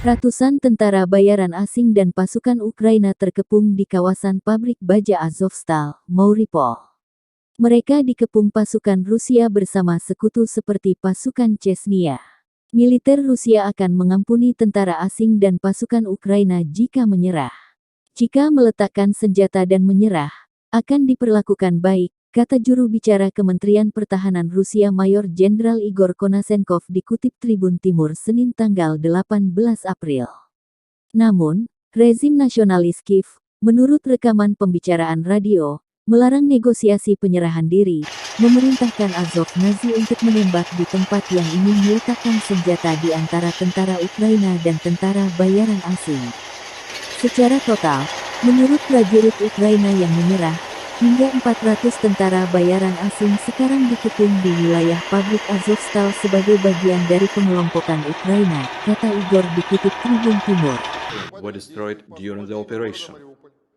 Ratusan tentara bayaran asing dan pasukan Ukraina terkepung di kawasan pabrik baja Azovstal, Mariupol. Mereka dikepung pasukan Rusia bersama sekutu seperti pasukan Chechnya. Militer Rusia akan mengampuni tentara asing dan pasukan Ukraina jika menyerah. Jika meletakkan senjata dan menyerah, akan diperlakukan baik, kata juru bicara Kementerian Pertahanan Rusia Mayor Jenderal Igor Konasenkov dikutip Tribun Timur Senin tanggal 18 April. Namun, rezim nasionalis Kiev, menurut rekaman pembicaraan radio, melarang negosiasi penyerahan diri, memerintahkan Azov Nazi untuk menembak di tempat yang ingin meletakkan senjata di antara tentara Ukraina dan tentara bayaran asing. Secara total, menurut prajurit Ukraina yang menyerah, hingga 400 tentara bayaran asing sekarang dikepung di wilayah pabrik Azovstal sebagai bagian dari pengelompokan Ukraina, kata Igor dikutip Tribun Timur. Were destroyed during the operation.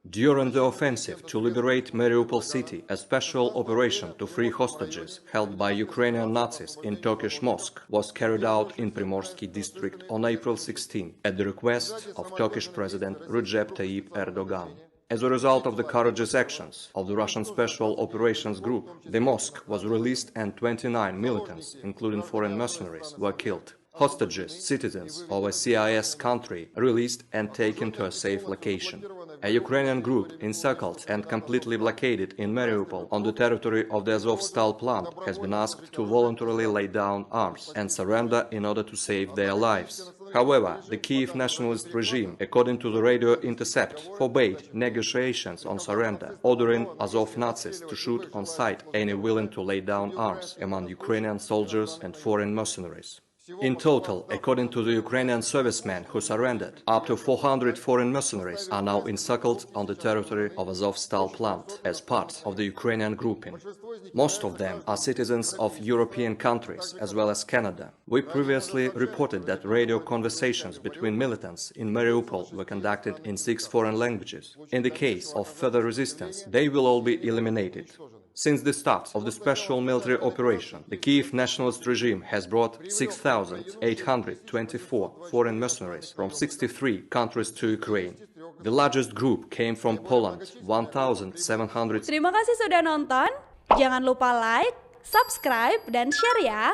During the offensive to liberate Mariupol city, a special operation to free hostages held by Ukrainian Nazis in Turkish mosque was carried out in Primorsky district on April 16 at the request of Turkish President Recep Tayyip Erdogan. As a result of the courageous actions of the Russian Special Operations Group, the mosque was released and 29 militants, including foreign mercenaries, were killed. Hostages, citizens of a CIS country, released and taken to a safe location. A Ukrainian group encircled and completely blockaded in Mariupol on the territory of the Azovstal plant has been asked to voluntarily lay down arms and surrender in order to save their lives. However, the Kiev nationalist regime, according to the radio intercept, forbade negotiations on surrender, ordering Azov Nazis to shoot on sight any willing to lay down arms among Ukrainian soldiers and foreign mercenaries. In total, according to the Ukrainian servicemen who surrendered, up to 400 foreign mercenaries are now encircled on the territory of Azovstal plant as part of the Ukrainian grouping. Most of them are citizens of European countries as well as Canada. We previously reported that radio conversations between militants in Mariupol were conducted in 6 foreign languages. In the case of further resistance, they will all be eliminated. Since the start of the special military operation, the Kiev nationalist regime has brought 6,824 foreign mercenaries from 63 countries to Ukraine. The largest group came from Poland, 1,700. Terima kasih sudah nonton. Jangan lupa like, subscribe, dan share ya.